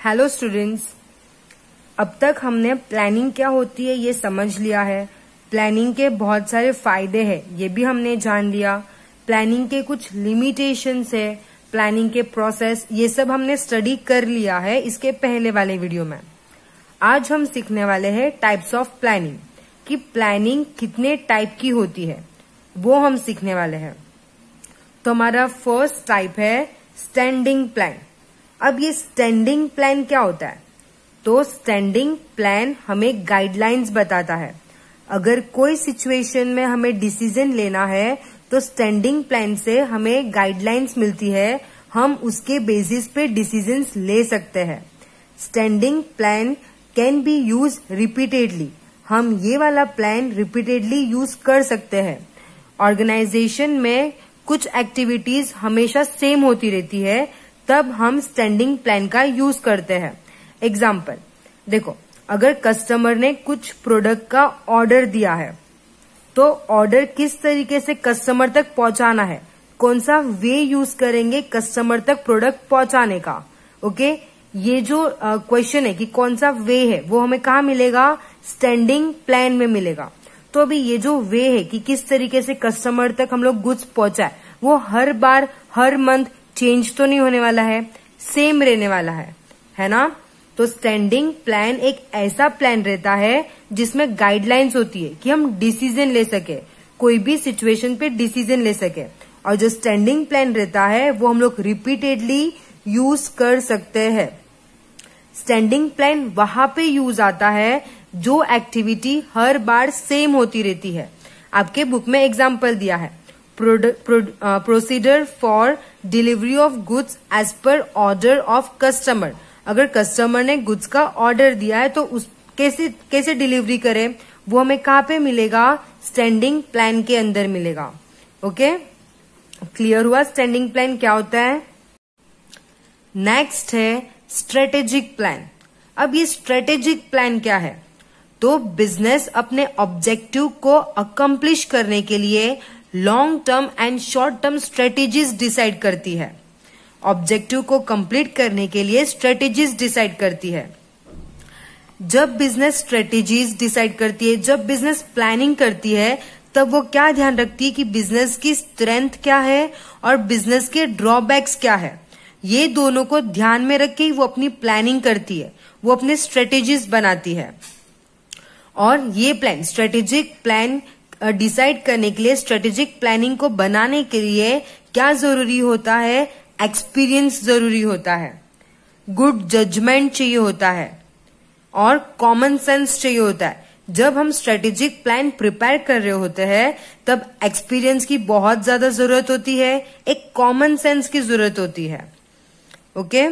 Hello students, अब तक हमने प्लानिंग क्या होती है ये समझ लिया है। प्लानिंग के बहुत सारे फायदे हैं ये भी हमने जान लिया। प्लानिंग के कुछ लिमिटेशंस है, प्लानिंग के प्रोसेस, ये सब हमने स्टडी कर लिया है इसके पहले वाले वीडियो में। आज हम सीखने वाले हैं टाइप्स ऑफ प्लानिंग, कि प्लानिंग कितने टाइप की होती है वो हम सीखने वाले हैं। तो हमारा फर्स्ट टाइप है स्टैंडिंग प्लान। अब ये स्टैंडिंग प्लान क्या होता है? तो स्टैंडिंग प्लान हमें गाइडलाइंस बताता है। अगर कोई सिचुएशन में हमें डिसीजन लेना है तो स्टैंडिंग प्लान से हमें गाइडलाइंस मिलती है, हम उसके बेसिस पे डिसीजंस ले सकते हैं। Standing plan can be use repeatedly, हम ये वाला प्लान रिपीटेडली यूज कर सकते हैं। ऑर्गेनाइजेशन में कुछ एक्टिविटीज हमेशा सेम होती रहती है, तब हम स्टैंडिंग प्लान का यूज करते हैं। एग्जाम्पल देखो, अगर कस्टमर ने कुछ प्रोडक्ट का ऑर्डर दिया है तो ऑर्डर किस तरीके से कस्टमर तक पहुंचाना है, कौन सा वे यूज करेंगे कस्टमर तक प्रोडक्ट पहुंचाने का। ओके, ये जो क्वेश्चन है कि कौन सा वे है वो हमें कहाँ मिलेगा? स्टैंडिंग प्लान में मिलेगा। तो अभी ये जो वे है कि किस तरीके से कस्टमर तक हम लोग गुड्स पहुंचाए, वो हर बार हर मंथ चेंज तो नहीं होने वाला है, सेम रहने वाला है ना। तो स्टैंडिंग प्लान एक ऐसा प्लान रहता है जिसमें गाइडलाइंस होती है कि हम डिसीजन ले सके, कोई भी सिचुएशन पे डिसीजन ले सके। और जो स्टैंडिंग प्लान रहता है वो हम लोग रिपीटेडली यूज कर सकते हैं। स्टैंडिंग प्लान वहां पे यूज आता है जो एक्टिविटी हर बार सेम होती रहती है। आपके बुक में एग्जाम्पल दिया है, procedure for delivery of goods as per order of customer. अगर कस्टमर ने गुड्स का ऑर्डर दिया है तो उस कैसे डिलीवरी करें वो हमें कहाँ पे मिलेगा? स्टैंडिंग प्लान के अंदर मिलेगा। ओके, क्लियर हुआ स्टैंडिंग प्लान क्या होता है। नेक्स्ट है स्ट्रेटेजिक प्लान। अब ये स्ट्रेटेजिक प्लान क्या है? तो बिजनेस अपने ऑब्जेक्टिव को अकम्प्लिश करने के लिए long term and short term strategies decide करती है। ऑब्जेक्टिव को कंप्लीट करने के लिए स्ट्रेटेजीज डिसाइड करती है। जब बिजनेस स्ट्रेटेजीज डिसाइड करती है, जब बिजनेस प्लानिंग करती है, तब वो क्या ध्यान रखती है कि बिजनेस की स्ट्रेंथ क्या है और बिजनेस के ड्रॉबैक्स क्या है। ये दोनों को ध्यान में रख के वो अपनी प्लानिंग करती है, वो अपने स्ट्रेटेजीज बनाती है। और ये प्लान, स्ट्रेटेजिक प्लान डिसाइड करने के लिए, स्ट्रेटेजिक प्लानिंग को बनाने के लिए क्या जरूरी होता है? एक्सपीरियंस जरूरी होता है, गुड जजमेंट चाहिए होता है और कॉमन सेंस चाहिए होता है। जब हम स्ट्रेटेजिक प्लान प्रिपेयर कर रहे होते हैं तब एक्सपीरियंस की बहुत ज्यादा जरूरत होती है, एक कॉमन सेंस की जरूरत होती है। Okay,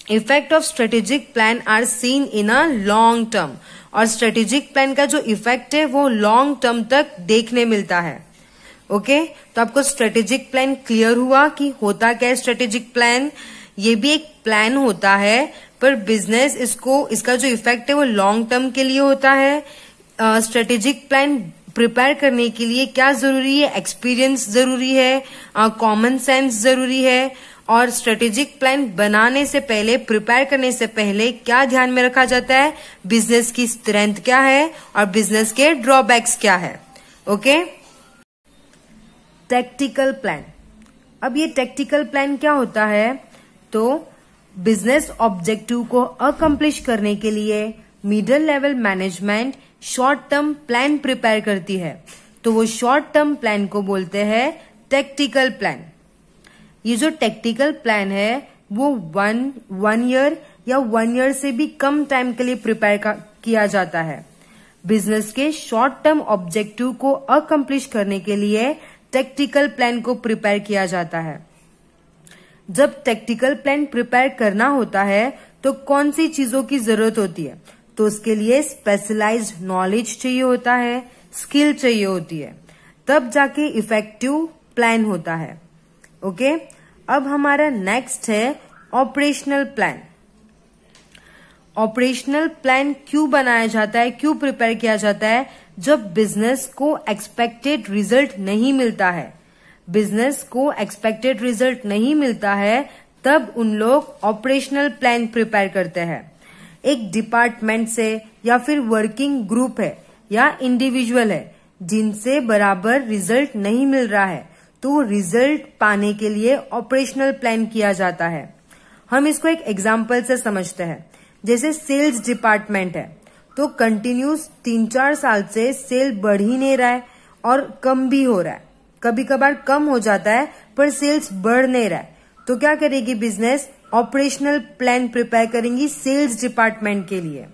effect of strategic plan are seen in a long term. और स्ट्रेटेजिक प्लान का जो इफेक्ट है वो लॉन्ग टर्म तक देखने मिलता है। ओके, तो आपको स्ट्रेटेजिक प्लान क्लियर हुआ कि होता क्या है स्ट्रेटेजिक प्लान। ये भी एक प्लान होता है, पर बिजनेस इसका जो इफेक्ट है वो लॉन्ग टर्म के लिए होता है। स्ट्रेटेजिक प्लान प्रिपेयर करने के लिए क्या जरूरी है? एक्सपीरियंस जरूरी है, कॉमन सेंस जरूरी है। और स्ट्रेटेजिक प्लान बनाने से पहले, प्रिपेयर करने से पहले क्या ध्यान में रखा जाता है? बिजनेस की स्ट्रेंथ क्या है और बिजनेस के ड्रॉबैक्स क्या है। Okay, tactical plan. अब ये टैक्टिकल प्लान क्या होता है? तो बिजनेस ऑब्जेक्टिव को अकम्प्लिश करने के लिए middle level management short term plan prepare करती है, तो वो शॉर्ट टर्म प्लान को बोलते हैं टैक्टिकल प्लान। ये जो टैक्टिकल प्लान है वो वन ईयर या 1 ईयर से भी कम टाइम के लिए प्रिपेयर किया जाता है। बिजनेस के शॉर्ट टर्म ऑब्जेक्टिव को अकम्प्लिश करने के लिए टैक्टिकल प्लान को प्रिपेयर किया जाता है। जब टैक्टिकल प्लान प्रिपेयर करना होता है तो कौन सी चीजों की जरूरत होती है? तो उसके लिए स्पेशलाइज्ड नॉलेज चाहिए होता है, स्किल चाहिए होती है, तब जाके इफेक्टिव प्लान होता है। ओके, अब हमारा नेक्स्ट है ऑपरेशनल प्लान। ऑपरेशनल प्लान क्यों बनाया जाता है, क्यों प्रिपेयर किया जाता है? जब बिजनेस को एक्सपेक्टेड रिजल्ट नहीं मिलता है, बिजनेस को एक्सपेक्टेड रिजल्ट नहीं मिलता है तब उन लोग ऑपरेशनल प्लान प्रिपेयर करते हैं। एक डिपार्टमेंट से या फिर वर्किंग ग्रुप है या इंडिविजुअल है जिनसे बराबर रिजल्ट नहीं मिल रहा है, तो रिजल्ट पाने के लिए ऑपरेशनल प्लान किया जाता है। हम इसको एक एग्जाम्पल से समझते हैं। जैसे सेल्स डिपार्टमेंट है, तो कंटिन्यूस 3-4 साल से सेल बढ़ ही नहीं रहा है और कम भी हो रहा है। कभी कभार कम हो जाता है पर सेल्स बढ़ नहीं रहा है, तो क्या करेगी बिजनेस? ऑपरेशनल प्लान प्रिपेयर करेंगी सेल्स डिपार्टमेंट के लिए।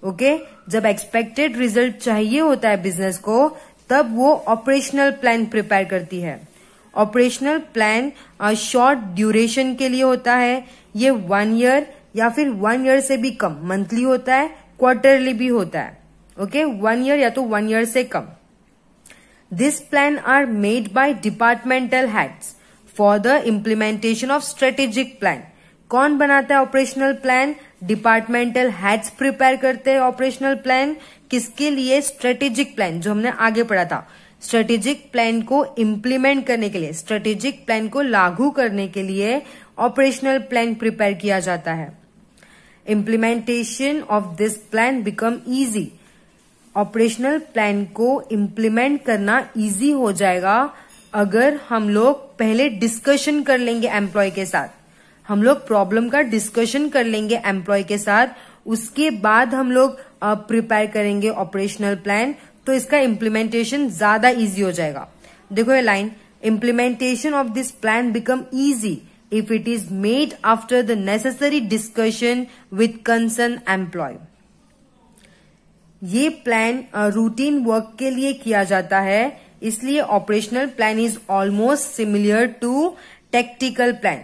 ओके, जब एक्सपेक्टेड रिजल्ट चाहिए होता है बिजनेस को, तब वो ऑपरेशनल प्लान प्रिपेयर करती है। ऑपरेशनल प्लान शॉर्ट ड्यूरेशन के लिए होता है। ये 1 ईयर या फिर 1 ईयर से भी कम, मंथली होता है, क्वार्टरली भी होता है। ओके, 1 ईयर या तो 1 ईयर से कम। This plan are made by departmental heads for the implementation of strategic plan. कौन बनाता है operational plan? Departmental heads prepare करते हैं ऑपरेशनल प्लान। किसके लिए? स्ट्रेटेजिक प्लान, जो हमने आगे पढ़ा था। स्ट्रेटेजिक प्लान को इम्प्लीमेंट करने के लिए, स्ट्रेटेजिक प्लान को लागू करने के लिए ऑपरेशनल प्लान प्रिपेयर किया जाता है। Implementation of this plan become easy. Operational plan को इम्प्लीमेंट करना इजी हो जाएगा अगर हम लोग पहले डिस्कशन कर लेंगे एम्प्लॉय के साथ। हम लोग प्रॉब्लम का डिस्कशन कर लेंगे एम्प्लॉय के साथ, उसके बाद हम लोग प्रिपेयर करेंगे ऑपरेशनल प्लान, तो इसका इम्प्लीमेंटेशन ज्यादा इजी हो जाएगा। देखो ये line, implementation of this plan become easy if it is made after the necessary discussion with concern employ. ये प्लान रूटीन वर्क के लिए किया जाता है, इसलिए operational plan is almost similar to tactical plan.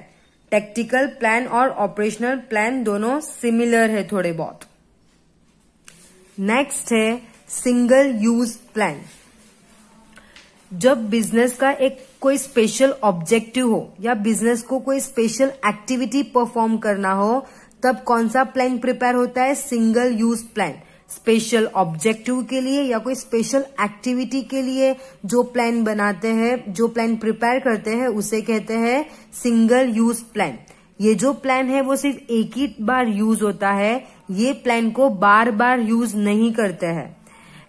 Tactical plan और operational plan दोनों similar है थोड़े बहुत। नेक्स्ट है सिंगल यूज प्लान। जब बिजनेस का एक कोई स्पेशल ऑब्जेक्टिव हो या बिजनेस को कोई स्पेशल एक्टिविटी परफॉर्म करना हो, तब कौन सा प्लान प्रिपेयर होता है? Single use plan. Special objective के लिए या कोई स्पेशल एक्टिविटी के लिए जो प्लान बनाते हैं, जो प्लान प्रिपेयर करते हैं, उसे कहते हैं सिंगल यूज प्लान। ये जो प्लान है वो सिर्फ एक ही बार यूज होता है, ये प्लान को बार बार यूज नहीं करते हैं।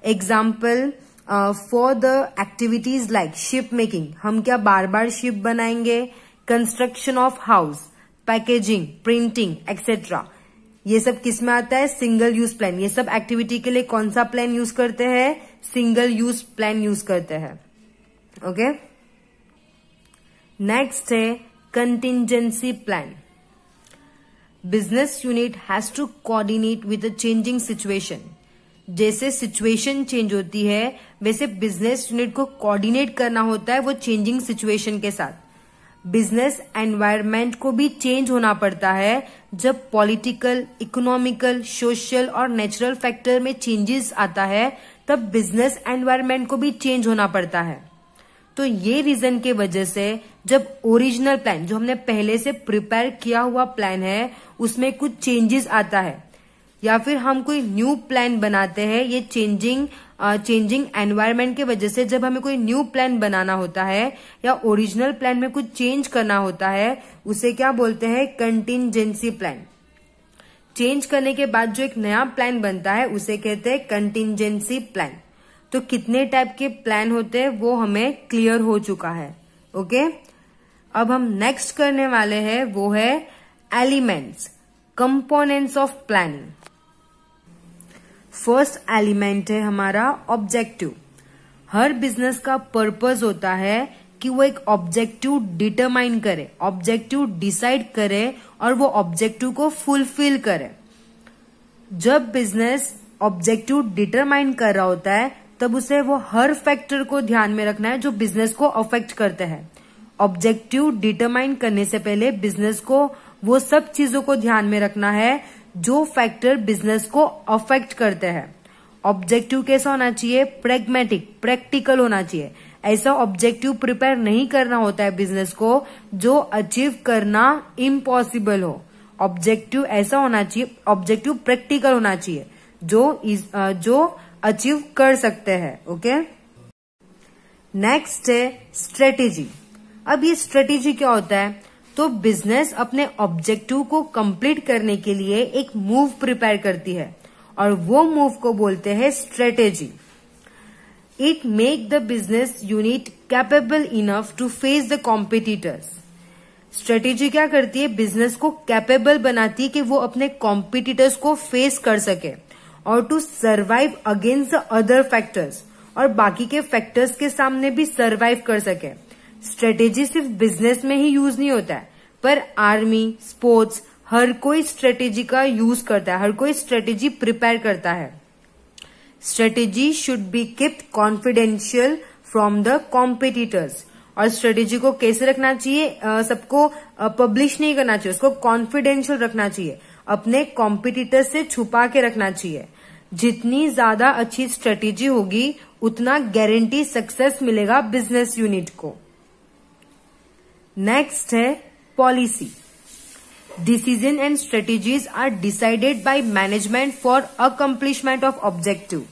Example for the activities like ship making, हम क्या बार बार शिप बनाएंगे? Construction of house, packaging, printing etcetera, ये सब किस में आता है? Single use plan. ये सब एक्टिविटी के लिए कौन सा प्लान यूज करते हैं? सिंगल यूज प्लान यूज करते हैं। ओके, नेक्स्ट है contingency plan. Business unit has to coordinate with the changing situation. जैसे सिचुएशन चेंज होती है वैसे बिजनेस यूनिट को कोऑर्डिनेट करना होता है वो चेंजिंग सिचुएशन के साथ। बिजनेस एनवायरनमेंट को भी चेंज होना पड़ता है। जब पॉलिटिकल, इकोनॉमिकल, सोशल और नेचुरल फैक्टर में चेंजेस आता है, तब बिजनेस एनवायरनमेंट को भी चेंज होना पड़ता है। तो ये रीजन के वजह से जब ओरिजिनल प्लान, जो हमने पहले से प्रिपेयर किया हुआ प्लान है, उसमें कुछ चेंजेस आता है या फिर हम कोई न्यू प्लान बनाते हैं, ये चेंजिंग एनवायरनमेंट के वजह से जब हमें कोई न्यू प्लान बनाना होता है या ओरिजिनल प्लान में कुछ चेंज करना होता है, उसे क्या बोलते हैं? Contingency plan. चेंज करने के बाद जो एक नया प्लान बनता है उसे कहते हैं कंटिंजेंसी प्लान। तो कितने टाइप के प्लान होते हैं वो हमें क्लियर हो चुका है। ओके, अब हम नेक्स्ट करने वाले हैं वो है elements, components of planning. First element है हमारा ऑब्जेक्टिव। हर बिजनेस का पर्पस होता है कि वो एक ऑब्जेक्टिव डिटरमाइन करे, ऑब्जेक्टिव डिसाइड करे और वो ऑब्जेक्टिव को फुलफिल करे। जब बिजनेस ऑब्जेक्टिव डिटरमाइन कर रहा होता है तब उसे वो हर फैक्टर को ध्यान में रखना है जो बिजनेस को अफेक्ट करते हैं। ऑब्जेक्टिव डिटरमाइन करने से पहले बिजनेस को वो सब चीजों को ध्यान में रखना है जो फैक्टर बिजनेस को अफेक्ट करते हैं। ऑब्जेक्टिव कैसा होना चाहिए? प्रैग्मेटिक, प्रैक्टिकल होना चाहिए। ऐसा ऑब्जेक्टिव प्रिपेयर नहीं करना होता है बिजनेस को जो अचीव करना इम्पॉसिबल हो। ऑब्जेक्टिव ऐसा होना चाहिए, ऑब्जेक्टिव प्रैक्टिकल होना चाहिए जो अचीव कर सकते हैं। ओके, नेक्स्ट है स्ट्रेटेजी। अब ये स्ट्रेटेजी क्या होता है? तो बिजनेस अपने ऑब्जेक्टिव को कंप्लीट करने के लिए एक मूव प्रिपेयर करती है और वो मूव को बोलते हैं strategy. It make the business unit capable enough to face the competitors. Strategy क्या करती है? बिजनेस को कैपेबल बनाती है कि वो अपने कॉम्पिटिटर्स को फेस कर सके और to survive against the other factors, और बाकी के फैक्टर्स के सामने भी सर्वाइव कर सके। स्ट्रेटेजी सिर्फ बिजनेस में ही यूज नहीं होता है, पर आर्मी, स्पोर्ट्स, हर कोई स्ट्रेटेजी का यूज करता है, हर कोई स्ट्रेटेजी प्रिपेयर करता है। Strategy should be keeped confidential from the competitors. और स्ट्रेटेजी को कैसे रखना चाहिए? सबको पब्लिश नहीं करना चाहिए, उसको कॉन्फिडेंशियल रखना चाहिए, अपने कॉम्पिटिटर से छुपा के रखना चाहिए। जितनी ज्यादा अच्छी स्ट्रेटेजी होगी उतना गारंटी सक्सेस मिलेगा बिजनेस यूनिट को। नेक्स्ट है policy. Decision and strategies are decided by management for accomplishment of objective.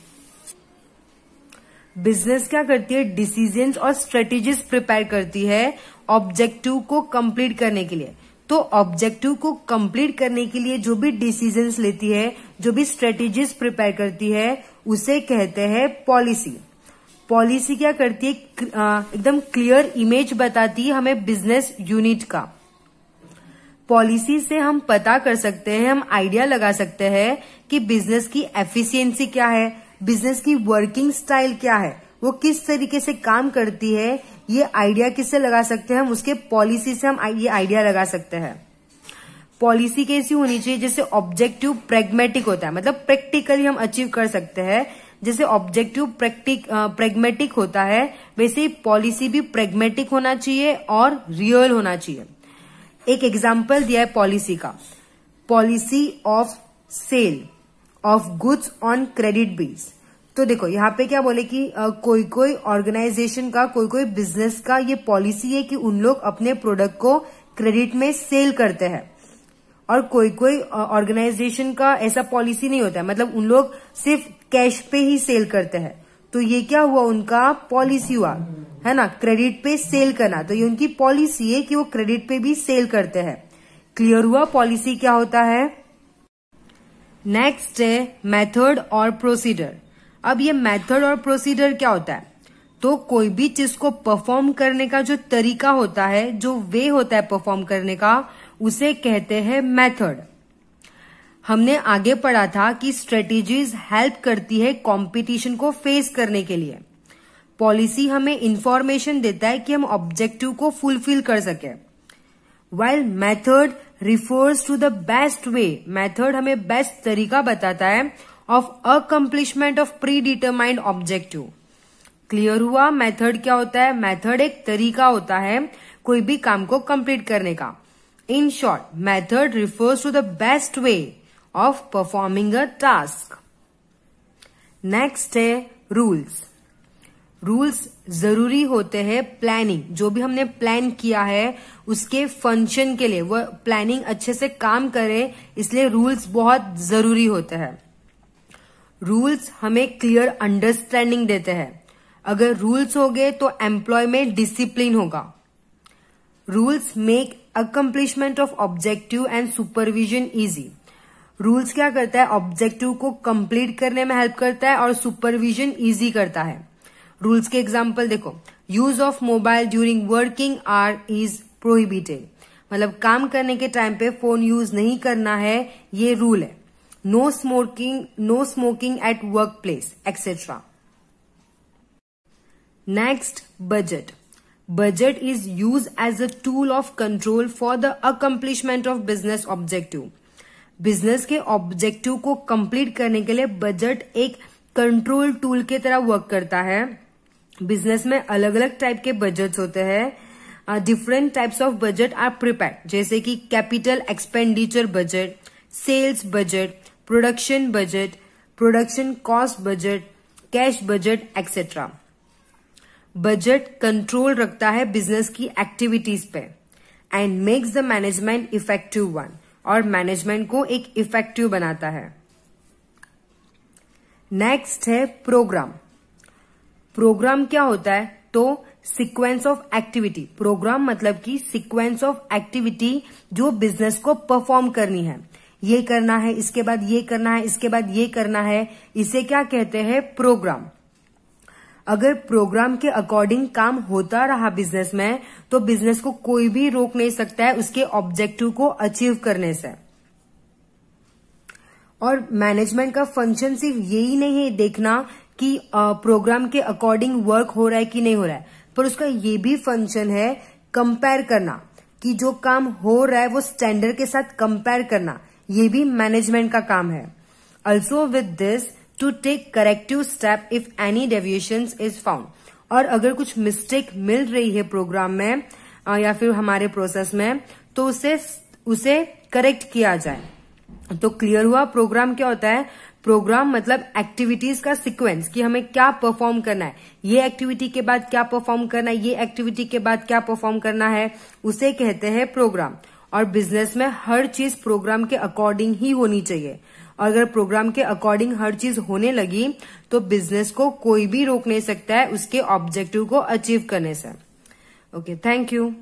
Business क्या करती है? डिसीजंस और स्ट्रेटेजीज प्रिपेयर करती है ऑब्जेक्टिव को कंप्लीट करने के लिए। तो ऑब्जेक्टिव को कंप्लीट करने के लिए जो भी डिसीजंस लेती है, जो भी स्ट्रेटेजीज प्रिपेयर करती है, उसे कहते हैं पॉलिसी। पॉलिसी क्या करती है? एकदम क्लियर इमेज बताती है हमें बिजनेस यूनिट का। पॉलिसी से हम पता कर सकते हैं, हम आइडिया लगा सकते हैं कि बिजनेस की एफिशिएंसी क्या है, बिजनेस की वर्किंग स्टाइल क्या है, वो किस तरीके से काम करती है। ये आइडिया किससे लगा सकते हैं? हम उसके पॉलिसी से हम ये आइडिया लगा सकते हैं। पॉलिसी कैसी होनी चाहिए? जैसे ऑब्जेक्टिव प्रैग्मेटिक होता है, मतलब प्रैक्टिकली हम अचीव कर सकते हैं। जैसे ऑब्जेक्टिव प्रैग्मेटिक होता है, वैसे ही पॉलिसी भी प्रैग्मेटिक होना चाहिए और रियल होना चाहिए। एक एग्जाम्पल दिया है पॉलिसी का, policy of sale of goods on credit base. तो देखो यहाँ पे क्या बोले कि कोई कोई ऑर्गेनाइजेशन का, कोई कोई बिजनेस का ये पॉलिसी है कि उन लोग अपने प्रोडक्ट को क्रेडिट में सेल करते हैं, और कोई कोई ऑर्गेनाइजेशन का ऐसा पॉलिसी नहीं होता है, मतलब उन लोग सिर्फ कैश पे ही सेल करते हैं। तो ये क्या हुआ? उनका पॉलिसी हुआ, है ना, क्रेडिट पे सेल करना। तो ये उनकी पॉलिसी है कि वो क्रेडिट पे भी सेल करते हैं। क्लियर हुआ पॉलिसी क्या होता है? नेक्स्ट है मेथड और प्रोसीजर। अब ये मेथड और प्रोसीजर क्या होता है? तो कोई भी चीज को परफॉर्म करने का जो तरीका होता है, जो वे होता है परफॉर्म करने का, उसे कहते हैं मेथड। हमने आगे पढ़ा था कि स्ट्रेटेजीज हेल्प करती है कंपटीशन को फेस करने के लिए। पॉलिसी हमें इंफॉर्मेशन देता है कि हम ऑब्जेक्टिव को फुलफिल कर सके, while method refers to the best way. Method हमें बेस्ट तरीका बताता है of accomplishment of predetermined objective. Clear हुआ मेथड क्या होता है? मेथड एक तरीका होता है कोई भी काम को कंप्लीट करने का। In short, method refers to the best way of performing a task. Next है रूल्स। रूल्स जरूरी होते हैं प्लानिंग, जो भी हमने प्लान किया है उसके फंक्शन के लिए, वो प्लानिंग अच्छे से काम करे, इसलिए रूल्स बहुत जरूरी होते हैं। रूल्स हमें क्लियर अंडरस्टैंडिंग देते हैं। अगर रूल्स हो गए तो एम्प्लॉय में डिसिप्लिन होगा। Rules make accomplishment of objective and supervision easy. Rules क्या करता है? ऑब्जेक्टिव को कंप्लीट करने में हेल्प करता है और सुपरविजन इजी करता है। रूल्स के एग्जाम्पल देखो, use of mobile during working hour is prohibited, मतलब काम करने के टाइम पे फोन यूज नहीं करना है, ये रूल है। No smoking at work place etcetera. Next, budget. Budget is use as a tool of control for the accomplishment of business objective. Business के ऑब्जेक्टिव को कंप्लीट करने के लिए बजट एक कंट्रोल टूल की तरह वर्क करता है। बिजनेस में अलग अलग टाइप के बजट्स होते हैं। Different types of budget are prepared, जैसे कि capital expenditure budget, sales budget, production budget, production cost budget, cash budget etcetera. Budget control रखता है बिजनेस की एक्टिविटीज पे and makes the management effective one, और मैनेजमेंट को एक इफेक्टिव बनाता है। नेक्स्ट है प्रोग्राम। प्रोग्राम क्या होता है? तो सीक्वेंस ऑफ एक्टिविटी। प्रोग्राम मतलब कि सीक्वेंस ऑफ एक्टिविटी जो बिजनेस को परफॉर्म करनी है। ये करना है, इसके बाद ये करना है, इसके बाद ये करना है, इसे क्या कहते हैं? प्रोग्राम। अगर प्रोग्राम के अकॉर्डिंग काम होता रहा बिजनेस में, तो बिजनेस को कोई भी रोक नहीं सकता है उसके ऑब्जेक्टिव को अचीव करने से। और मैनेजमेंट का फंक्शन सिर्फ यही नहीं है देखना कि प्रोग्राम के अकॉर्डिंग वर्क हो रहा है कि नहीं हो रहा है, पर उसका ये भी फंक्शन है कंपेयर करना कि जो काम हो रहा है वो स्टैंडर्ड के साथ कंपेयर करना। ये भी मैनेजमेंट का काम है। Also with this to take corrective step if any deviation is found. और अगर कुछ मिस्टेक मिल रही है प्रोग्राम में या फिर हमारे प्रोसेस में, तो उसे करेक्ट किया जाए। तो क्लियर हुआ प्रोग्राम क्या होता है? प्रोग्राम मतलब एक्टिविटीज का सीक्वेंस कि हमें क्या परफॉर्म करना है, ये एक्टिविटी के बाद क्या परफॉर्म करना है, ये एक्टिविटी के बाद क्या परफॉर्म करना है, उसे कहते हैं प्रोग्राम। और बिजनेस में हर चीज प्रोग्राम के अकॉर्डिंग ही होनी चाहिए। और अगर प्रोग्राम के अकॉर्डिंग हर चीज होने लगी तो बिजनेस को कोई भी रोक नहीं सकता है उसके ऑब्जेक्टिव को अचीव करने से। Okay, thank you.